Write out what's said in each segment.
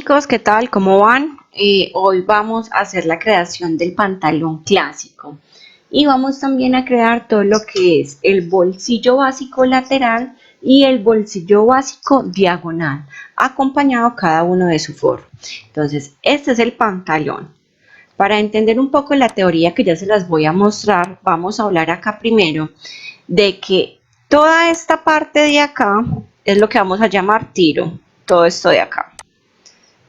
chicos, ¿qué tal? ¿Cómo van? Hoy vamos a hacer la creación del pantalón clásico y vamos también a crear todo lo que es el bolsillo básico lateral y el bolsillo básico diagonal, acompañado cada uno de su forro. Entonces, este es el pantalón. Para entender un poco la teoría que ya se las voy a mostrar, vamos a hablar acá primero de que toda esta parte de acá es lo que vamos a llamar tiro, todo esto de acá.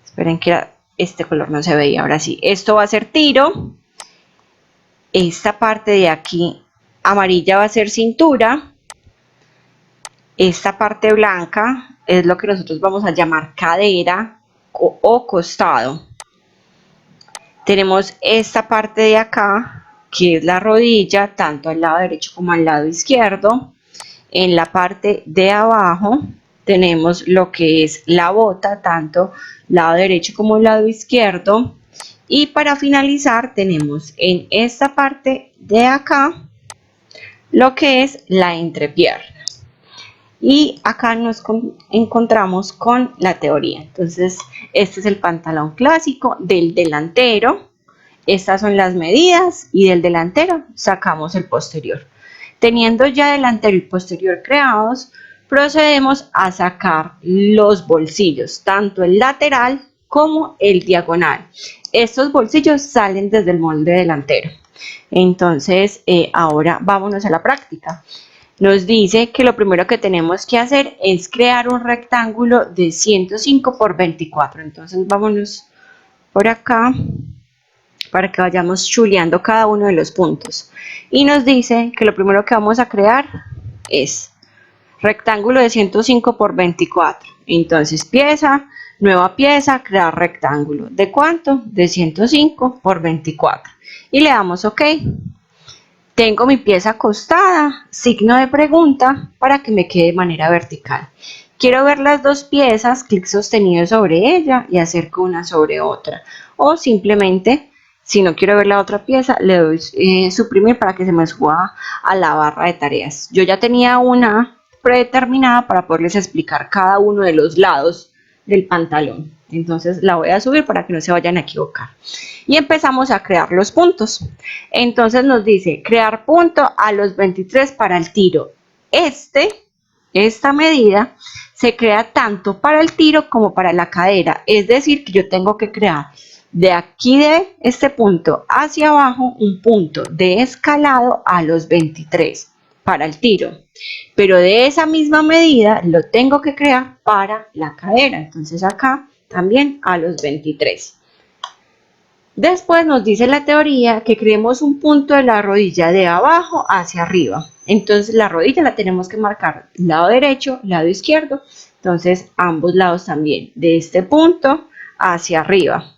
Esperen que este color no se veía, ahora sí. Esto va a ser tiro. Esta parte de aquí amarilla va a ser cintura. Esta parte blanca es lo que nosotros vamos a llamar cadera o costado. Tenemos esta parte de acá, que es la rodilla, tanto al lado derecho como al lado izquierdo. En la parte de abajo tenemos lo que es la bota, tanto lado derecho como lado izquierdo. Y para finalizar tenemos en esta parte de acá lo que es la entrepierna. Y acá nos encontramos con la teoría. Entonces, este es el pantalón clásico del delantero. Estas son las medidas y del delantero sacamos el posterior. Teniendo ya delantero y posterior creados, procedemos a sacar los bolsillos, tanto el lateral como el diagonal. Estos bolsillos salen desde el molde delantero. Entonces, ahora vámonos a la práctica. Nos dice que lo primero que tenemos que hacer es crear un rectángulo de 105 por 24. Entonces, vámonos por acá para que vayamos chuleando cada uno de los puntos. Y nos dice que lo primero que vamos a crear es rectángulo de 105 por 24. Entonces nueva pieza, crear rectángulo. ¿De cuánto? De 105 por 24. Y le damos OK. Tengo mi pieza acostada, signo de pregunta para que me quede de manera vertical. Quiero ver las dos piezas, clic sostenido sobre ella y acerco una sobre otra. O simplemente, si no quiero ver la otra pieza, le doy suprimir para que se me suba a la barra de tareas. Yo ya tenía una predeterminada para poderles explicar cada uno de los lados del pantalón. Entonces la voy a subir para que no se vayan a equivocar. Y empezamos a crear los puntos. Entonces nos dice crear punto a los 23 para el tiro. Esta medida se crea tanto para el tiro como para la cadera. Es decir, que yo tengo que crear de aquí de este punto hacia abajo un punto de escalado a los 23 para el tiro. Pero de esa misma medida lo tengo que crear para la cadera. Entonces acá también a los 23. Después nos dice la teoría que creemos un punto de la rodilla de abajo hacia arriba. Entonces la rodilla la tenemos que marcar lado derecho, lado izquierdo. Entonces ambos lados también. De este punto hacia arriba.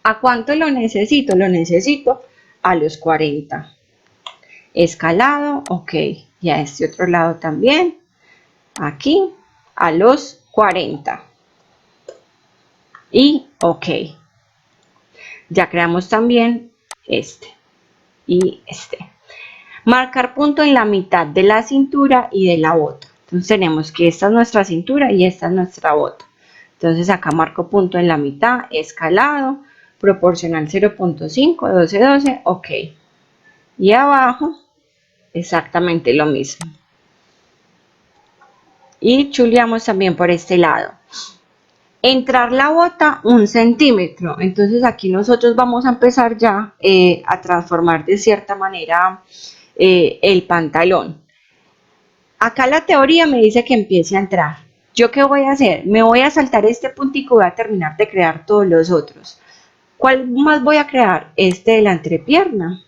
¿A cuánto lo necesito? Lo necesito a los 40. Escalado, OK. Y a este otro lado también. Aquí a los 40. Y OK. Ya creamos también este y este. Marcar punto en la mitad de la cintura y de la bota. Entonces tenemos que esta es nuestra cintura y esta es nuestra bota. Entonces acá marco punto en la mitad, escalado, proporcional 0.5, 12, 12, OK. Y abajo exactamente lo mismo. Y chuleamos también por este lado. Entrar la bota 1 centímetro. Entonces aquí nosotros vamos a empezar ya a transformar de cierta manera el pantalón. Acá la teoría me dice que empiece a entrar. ¿Yo qué voy a hacer? Me voy a saltar este puntico y voy a terminar de crear todos los otros. ¿Cuál más voy a crear? Este de la entrepierna.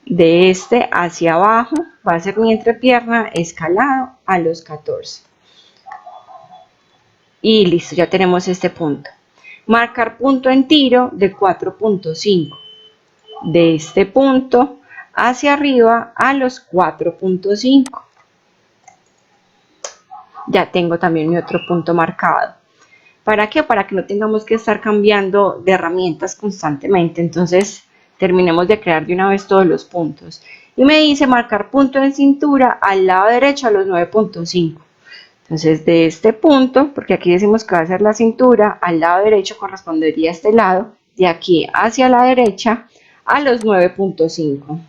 De este hacia abajo va a ser mi entrepierna escalado a los 14. Y listo, ya tenemos este punto. Marcar punto en tiro de 4.5. De este punto hacia arriba a los 4.5. Ya tengo también mi otro punto marcado. ¿Para qué? Para que no tengamos que estar cambiando de herramientas constantemente. Entonces terminemos de crear de una vez todos los puntos. Y me dice marcar punto en cintura al lado derecho a los 9.5. Entonces de este punto, porque aquí decimos que va a ser la cintura, al lado derecho correspondería a este lado, de aquí hacia la derecha a los 9.5.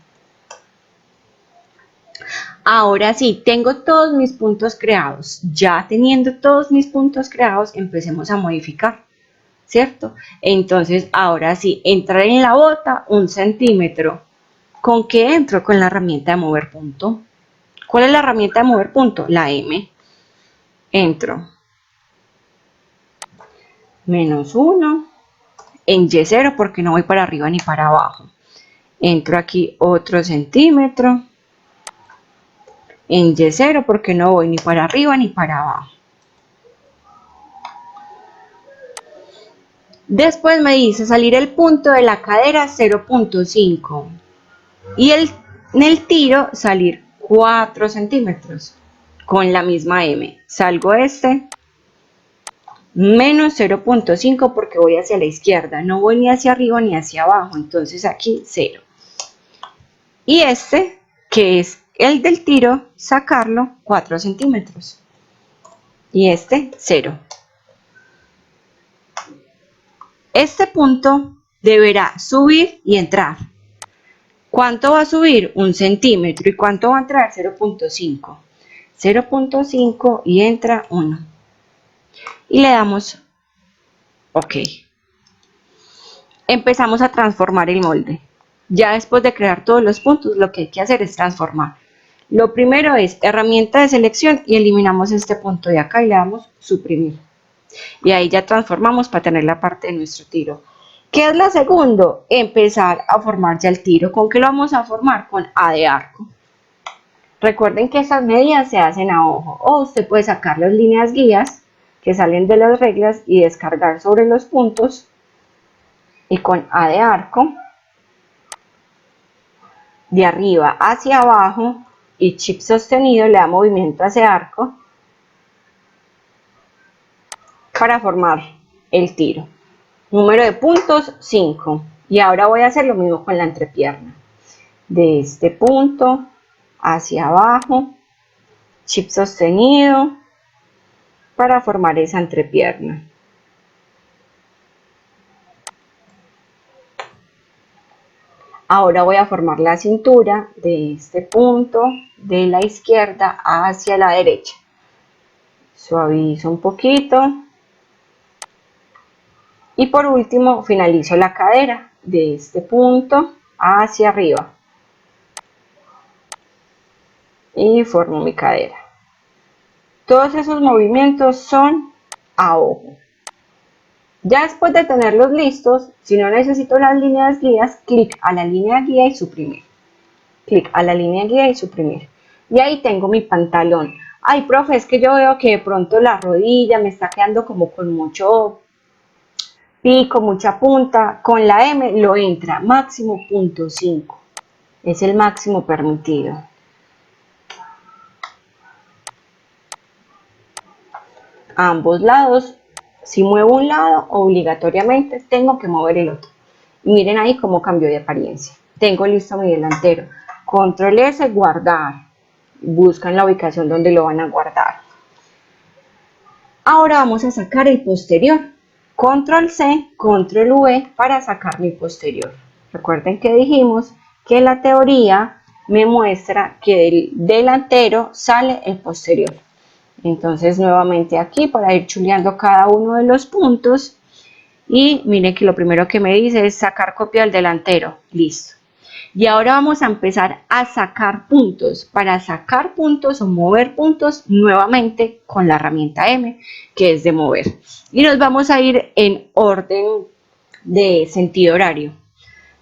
Ahora sí, tengo todos mis puntos creados. Ya teniendo todos mis puntos creados, empecemos a modificar, ¿cierto? Entonces, ahora sí, entrar en la bota 1 centímetro. ¿Con qué entro? Con la herramienta de mover punto. ¿Cuál es la herramienta de mover punto? La M. Entro. -1. En Y0 porque no voy para arriba ni para abajo. Entro aquí otro centímetro. En Y0 porque no voy ni para arriba ni para abajo. Después me dice salir el punto de la cadera 0.5 y en el tiro salir 4 centímetros con la misma M. Salgo menos 0.5 porque voy hacia la izquierda, no voy ni hacia arriba ni hacia abajo, entonces aquí 0. Y que es el del tiro, sacarlo 4 centímetros. Y 0. Este punto deberá subir y entrar. ¿Cuánto va a subir? 1 centímetro. ¿Y cuánto va a entrar? 0.5. 0.5 y entra 1. Y le damos OK. Empezamos a transformar el molde. Ya después de crear todos los puntos, lo que hay que hacer es transformar. Lo primero es herramienta de selección y eliminamos este punto de acá y le damos suprimir. Y ahí ya transformamos para tener la parte de nuestro tiro. ¿Qué es la segunda? Empezar a formar ya el tiro. ¿Con qué lo vamos a formar? Con A de arco. Recuerden que estas medidas se hacen a ojo, o usted puede sacar las líneas guías que salen de las reglas y descargar sobre los puntos, y con A de arco, de arriba hacia abajo y chip sostenido le da movimiento a ese arco para formar el tiro. Número de puntos 5. Y ahora voy a hacer lo mismo con la entrepierna. De este punto hacia abajo, chip sostenido para formar esa entrepierna. Ahora voy a formar la cintura de este punto de la izquierda hacia la derecha. Suavizo un poquito. Y por último finalizo la cadera de este punto hacia arriba. Y formo mi cadera. Todos esos movimientos son a ojo. Ya después de tenerlos listos, si no necesito las líneas guías, clic a la línea guía y suprimir. Clic a la línea guía y suprimir. Y ahí tengo mi pantalón. Ay, profe, es que yo veo que de pronto la rodilla me está quedando como con mucho pico, mucha punta. Con la M lo entra, máximo 0.5. Es el máximo permitido. A ambos lados. Si muevo un lado, obligatoriamente tengo que mover el otro. Y miren ahí cómo cambió de apariencia. Tengo listo mi delantero. Control S, guardar. Buscan la ubicación donde lo van a guardar. Ahora vamos a sacar el posterior. Control C, Control V para sacar mi posterior. Recuerden que dijimos que la teoría me muestra que del delantero sale el posterior. Entonces nuevamente aquí para ir chuleando cada uno de los puntos, y miren que lo primero que me dice es sacar copia del delantero. Listo. Y ahora vamos a empezar a sacar puntos. Para sacar puntos o mover puntos nuevamente con la herramienta M, que es de mover. Y nos vamos a ir en orden de sentido horario.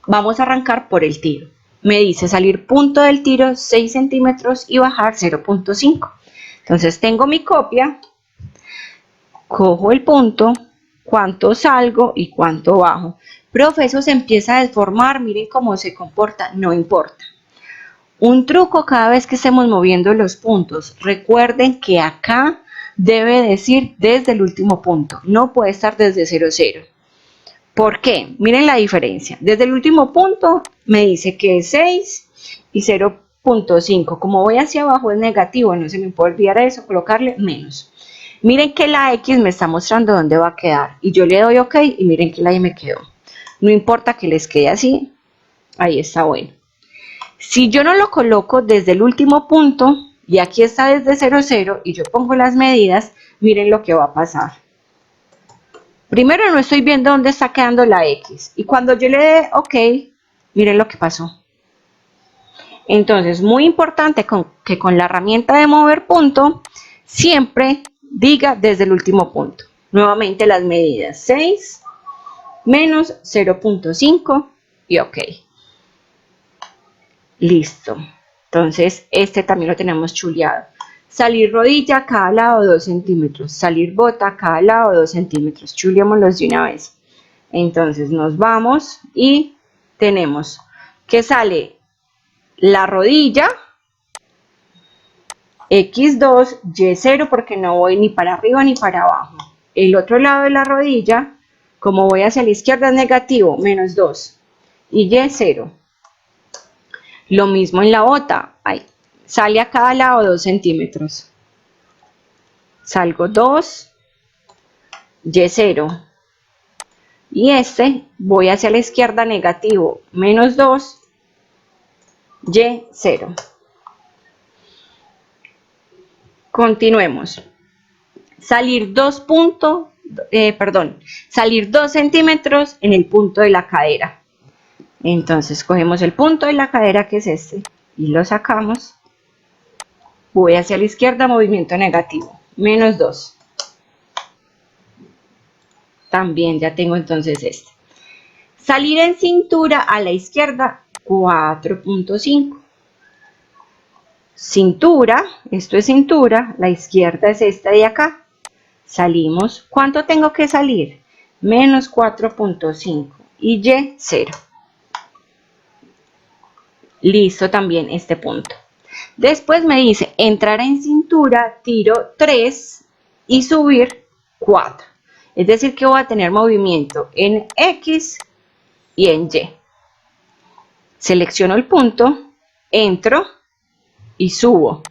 Vamos a arrancar por el tiro. Me dice salir punto del tiro 6 centímetros y bajar 0.5. Entonces tengo mi copia, cojo el punto, cuánto salgo y cuánto bajo. Profe, eso se empieza a deformar, miren cómo se comporta, no importa. Un truco cada vez que estemos moviendo los puntos, recuerden que acá debe decir desde el último punto, no puede estar desde 0,0. ¿Por qué? Miren la diferencia. Desde el último punto me dice que es 6 y 0.5. Como voy hacia abajo es negativo, no se me puede olvidar eso, colocarle menos. Miren que la X me está mostrando dónde va a quedar y yo le doy OK y miren que la Y me quedó. No importa que les quede así, ahí está bueno. Si yo no lo coloco desde el último punto y aquí está desde 0, 0 y yo pongo las medidas, miren lo que va a pasar. Primero no estoy viendo dónde está quedando la X y cuando yo le dé OK, miren lo que pasó. Entonces, muy importante que con la herramienta de mover punto, siempre diga desde el último punto. Nuevamente las medidas 6 menos 0.5 y OK. Listo. Entonces, este también lo tenemos chuleado. Salir rodilla a cada lado 2 centímetros. Salir bota a cada lado 2 centímetros. Chuleémoslos de una vez. Entonces, nos vamos y tenemos que sale la rodilla X2, Y0 porque no voy ni para arriba ni para abajo. El otro lado de la rodilla, como voy hacia la izquierda es negativo, menos 2. Y Y0. Lo mismo en la bota. Ahí. Sale a cada lado 2 centímetros. Salgo 2, Y0. Y este voy hacia la izquierda negativo, menos 2, Y0. Continuemos. Salir 2 salir 2 centímetros en el punto de la cadera. Entonces cogemos el punto de la cadera que es este y lo sacamos. Voy hacia la izquierda, movimiento negativo, menos 2. También ya tengo entonces este. Salir en cintura a la izquierda, 4.5. Cintura, esto es cintura, la izquierda es esta de acá. Salimos, ¿cuánto tengo que salir? Menos 4.5 y Y0. Listo también este punto. Después me dice entrar en cintura, tiro 3 y subir 4. Es decir que voy a tener movimiento en X y en Y. Selecciono el punto, entro y subo.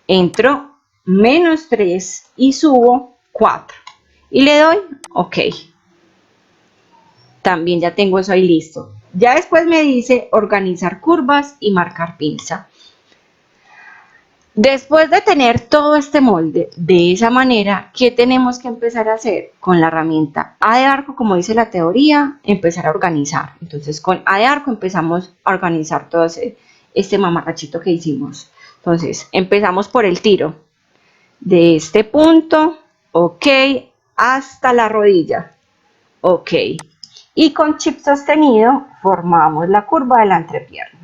Entro menos 3 y subo 4. Y le doy OK. También ya tengo eso ahí listo. Ya después me dice organizar curvas y marcar pinza. Después de tener todo este molde de esa manera, ¿qué tenemos que empezar a hacer? Con la herramienta A de arco, como dice la teoría, empezar a organizar. Entonces con A de arco empezamos a organizar todo este mamarrachito que hicimos. Entonces empezamos por el tiro de este punto, OK, hasta la rodilla, OK. Y con chip sostenido formamos la curva de la entrepierna.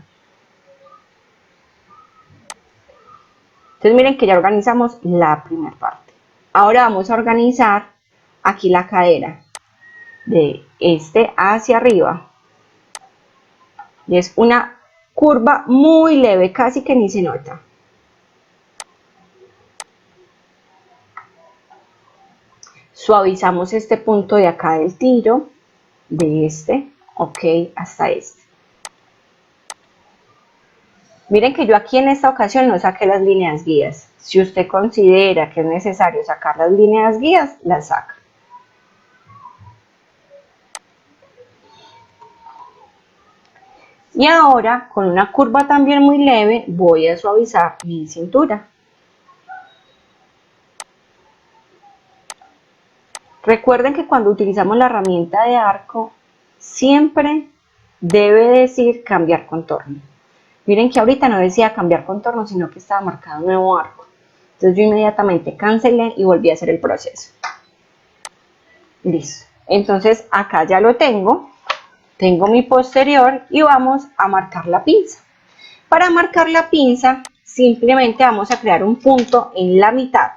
Entonces miren que ya organizamos la primera parte. Ahora vamos a organizar aquí la cadera de este hacia arriba. Y es una curva muy leve, casi que ni se nota. Suavizamos este punto de acá del tiro, de este, OK, hasta este. Miren que yo aquí en esta ocasión no saqué las líneas guías. Si usted considera que es necesario sacar las líneas guías, las saca. Y ahora, con una curva también muy leve, voy a suavizar mi cintura. Recuerden que cuando utilizamos la herramienta de arco, siempre debe decir cambiar contorno. Miren que ahorita no decía cambiar contorno, sino que estaba marcado un nuevo arco. Entonces yo inmediatamente cancelé y volví a hacer el proceso. Listo. Entonces acá ya lo tengo. Tengo mi posterior y vamos a marcar la pinza. Para marcar la pinza, simplemente vamos a crear un punto en la mitad.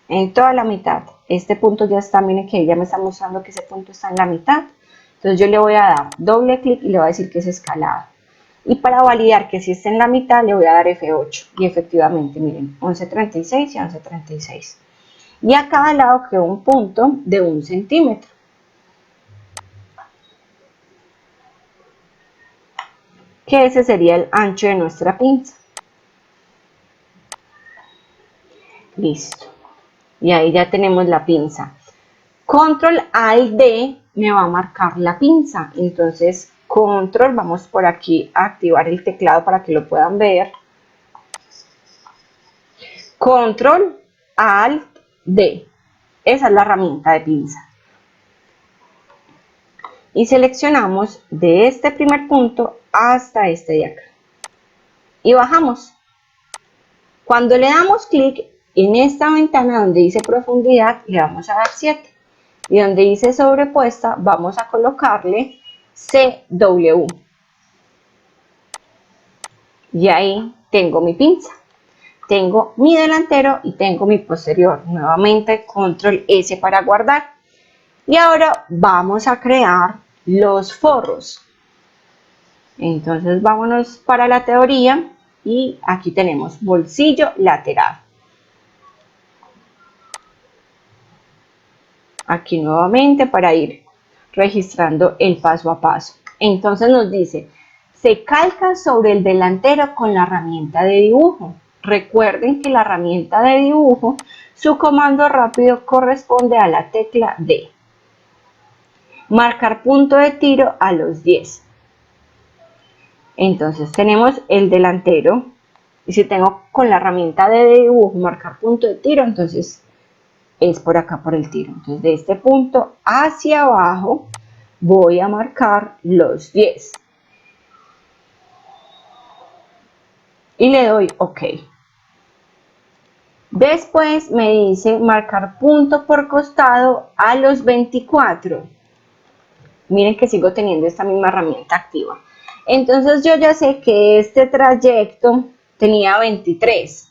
En toda la mitad. Este punto ya está, miren que ya me está mostrando que ese punto está en la mitad. Entonces yo le voy a dar doble clic y le voy a decir que es escalado. Y para validar que si está en la mitad le voy a dar F8. Y efectivamente, miren, 11.36 y 11.36. Y a cada lado quedó un punto de 1 centímetro. Que ese sería el ancho de nuestra pinza. Listo. Y ahí ya tenemos la pinza. Control Alt D me va a marcar la pinza. Entonces, Control, vamos por aquí a activar el teclado para que lo puedan ver. Control Alt D. Esa es la herramienta de pinza. Y seleccionamos de este primer punto hasta este de acá. Y bajamos. Cuando le damos clic en esta ventana donde dice profundidad, le vamos a dar 7. Y donde dice sobrepuesta, vamos a colocarle CW. Y ahí tengo mi pinza. Tengo mi delantero y tengo mi posterior. Nuevamente control S para guardar. Y ahora vamos a crear los forros. Entonces vámonos para la teoría y aquí tenemos bolsillo lateral. Aquí nuevamente para ir registrando el paso a paso. Entonces nos dice, se calca sobre el delantero con la herramienta de dibujo. Recuerden que la herramienta de dibujo, su comando rápido corresponde a la tecla D. Marcar punto de tiro a los 10. Entonces tenemos el delantero. Y si tengo con la herramienta de dibujo marcar punto de tiro, entonces es por acá por el tiro. Entonces de este punto hacia abajo voy a marcar los 10. Y le doy OK. Después me dice marcar punto por costado a los 24. Miren que sigo teniendo esta misma herramienta activa. Entonces yo ya sé que este trayecto tenía 23,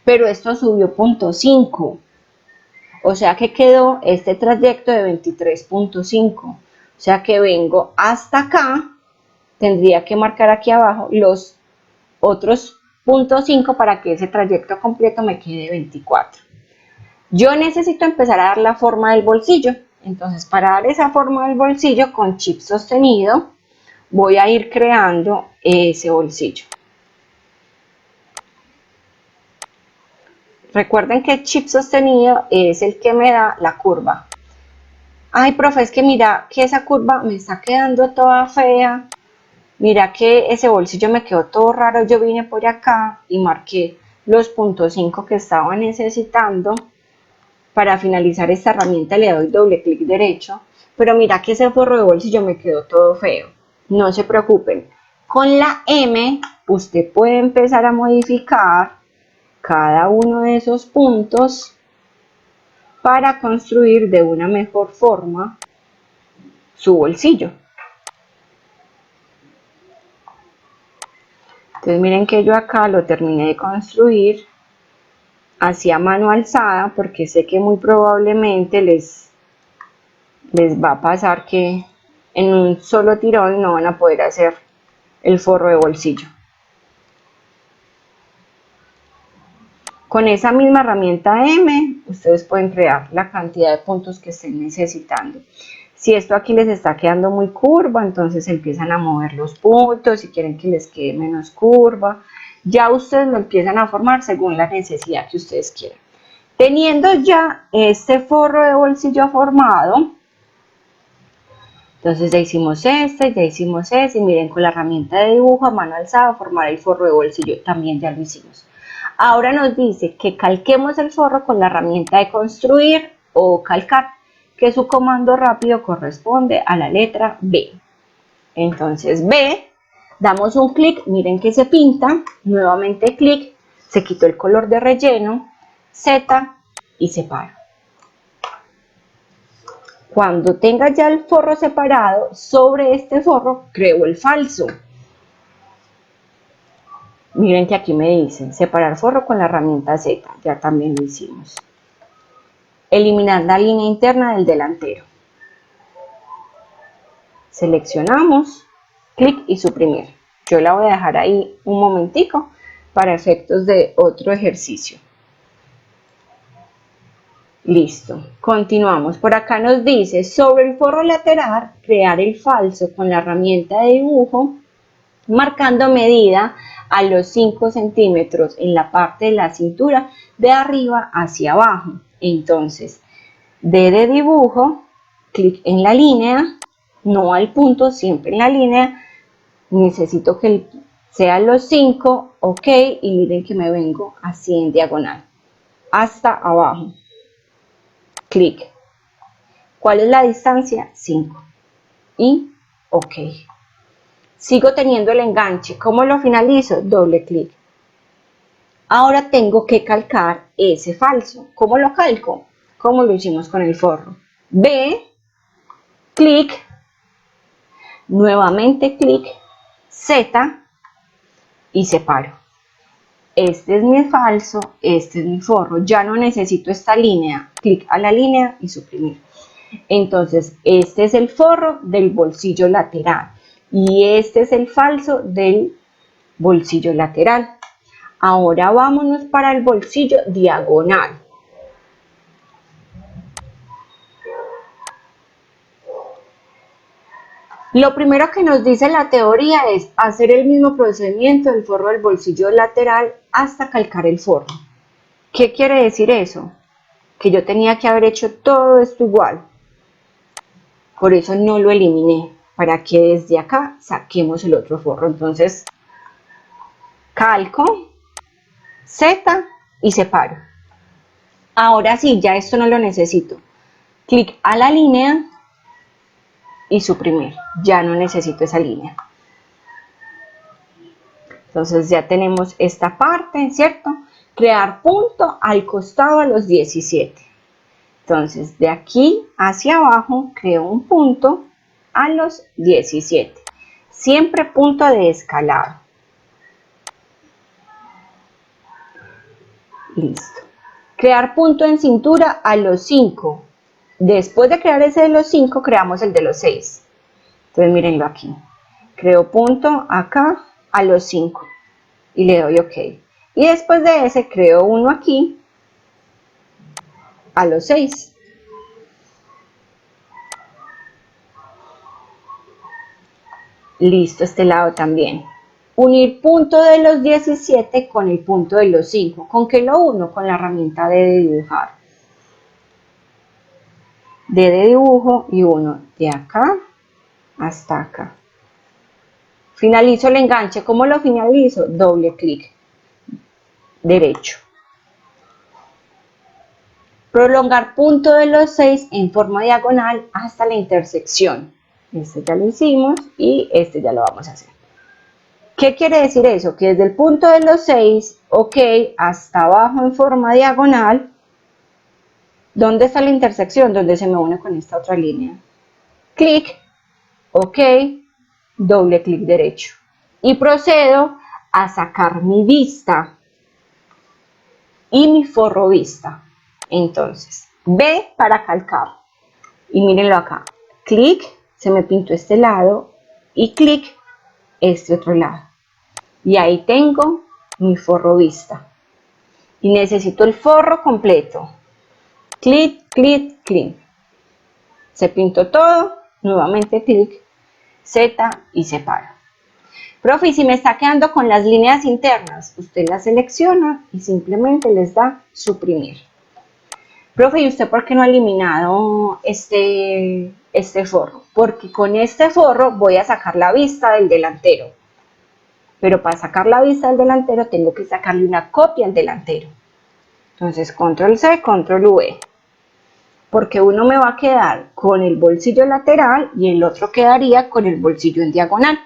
pero esto subió 0.5. O sea que quedó este trayecto de 23.5. O sea que vengo hasta acá, tendría que marcar aquí abajo los otros 0.5 para que ese trayecto completo me quede 24. Yo necesito empezar a dar la forma del bolsillo. Entonces, para dar esa forma del bolsillo con Shift sostenido, voy a ir creando ese bolsillo. Recuerden que el Shift sostenido es el que me da la curva. Ay, profe, es que mira que esa curva me está quedando toda fea. Mira que ese bolsillo me quedó todo raro. Yo vine por acá y marqué los 0.5 que estaba necesitando. Para finalizar esta herramienta le doy doble clic derecho, pero mira que ese forro de bolsillo me quedó todo feo. No se preocupen, con la M usted puede empezar a modificar cada uno de esos puntos para construir de una mejor forma su bolsillo. Entonces miren que yo acá lo terminé de construir así a mano alzada porque sé que muy probablemente les va a pasar que en un solo tirón no van a poder hacer el forro de bolsillo. Con esa misma herramienta M, ustedes pueden crear la cantidad de puntos que estén necesitando. Si esto aquí les está quedando muy curva, entonces empiezan a mover los puntos. Si quieren que les quede menos curva, ya ustedes lo empiezan a formar según la necesidad que ustedes quieran. Teniendo ya este forro de bolsillo formado, entonces ya hicimos este, y miren con la herramienta de dibujo a mano alzada formar el forro de bolsillo también ya lo hicimos. Ahora nos dice que calquemos el forro con la herramienta de construir o calcar, que su comando rápido corresponde a la letra B. Entonces B, damos un clic, miren que se pinta, nuevamente clic, se quitó el color de relleno, Z y separo. Cuando tenga ya el forro separado, sobre este forro creo el falso. Miren que aquí me dicen separar forro con la herramienta Z, ya también lo hicimos. Eliminar la línea interna del delantero. Seleccionamos, clic y suprimir. Yo la voy a dejar ahí un momentico para efectos de otro ejercicio. Listo, continuamos. Por acá nos dice, sobre el forro lateral, crear el falso con la herramienta de dibujo, marcando medida a los 5 centímetros en la parte de la cintura de arriba hacia abajo. Entonces, D de dibujo, clic en la línea, no al punto, siempre en la línea. Necesito que sea los 5, ok, y miren que me vengo así en diagonal hasta abajo. Clic. ¿Cuál es la distancia? 5. Y ok. Sigo teniendo el enganche. ¿Cómo lo finalizo? Doble clic. Ahora tengo que calcar ese falso. ¿Cómo lo calco? Como lo hicimos con el forro. B, clic, nuevamente clic, Z y separo. Este es mi falso, este es mi forro. Ya no necesito esta línea. Clic a la línea y suprimir. Entonces, este es el forro del bolsillo lateral y este es el falso del bolsillo lateral. Ahora vámonos para el bolsillo diagonal. Lo primero que nos dice la teoría es hacer el mismo procedimiento del forro del bolsillo lateral hasta calcar el forro. ¿Qué quiere decir eso? Que yo tenía que haber hecho todo esto igual. Por eso no lo eliminé, para que desde acá saquemos el otro forro. Entonces, calco, Z y separo. Ahora sí, ya esto no lo necesito. Clic a la línea y suprimir. Ya no necesito esa línea. Entonces ya tenemos esta parte, ¿cierto? Crear punto al costado a los 17. Entonces de aquí hacia abajo creo un punto a los 17. Siempre punto de escalado. Listo. Crear punto en cintura a los 5. Después de crear ese de los 5, creamos el de los 6. Entonces mírenlo aquí. Creo punto acá a los 5 y le doy OK. Y después de ese creo uno aquí a los 6. Listo, este lado también. Unir punto de los 17 con el punto de los 5. ¿Con qué lo uno? Con la herramienta de dibujar. D de dibujo y uno de acá hasta acá. Finalizo el enganche. ¿Cómo lo finalizo? Doble clic derecho. Prolongar punto de los 6 en forma diagonal hasta la intersección. Este ya lo hicimos y este ya lo vamos a hacer. ¿Qué quiere decir eso? Que desde el punto de los 6, ok, hasta abajo en forma diagonal. ¿Dónde está la intersección? Donde se me une con esta otra línea. Clic, ok, doble clic derecho. Y procedo a sacar mi vista y mi forro vista. Entonces, B para calcar. Y mírenlo acá. Clic, se me pintó este lado y clic este otro lado. Y ahí tengo mi forro vista. Y necesito el forro completo. Clic, clic, clic. Se pintó todo, nuevamente clic, Z y separo. Profe, y si me está quedando con las líneas internas, usted las selecciona y simplemente les da suprimir. Profe, ¿y usted por qué no ha eliminado este forro? Porque con este forro voy a sacar la vista del delantero. Pero para sacar la vista del delantero tengo que sacarle una copia al delantero. Entonces, control C, control V. Porque uno me va a quedar con el bolsillo lateral y el otro quedaría con el bolsillo en diagonal.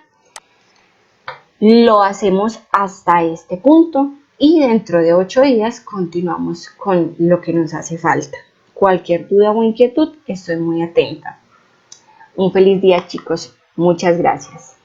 Lo hacemos hasta este punto y dentro de 8 días continuamos con lo que nos hace falta. Cualquier duda o inquietud, estoy muy atenta. Un feliz día, chicos. Muchas gracias.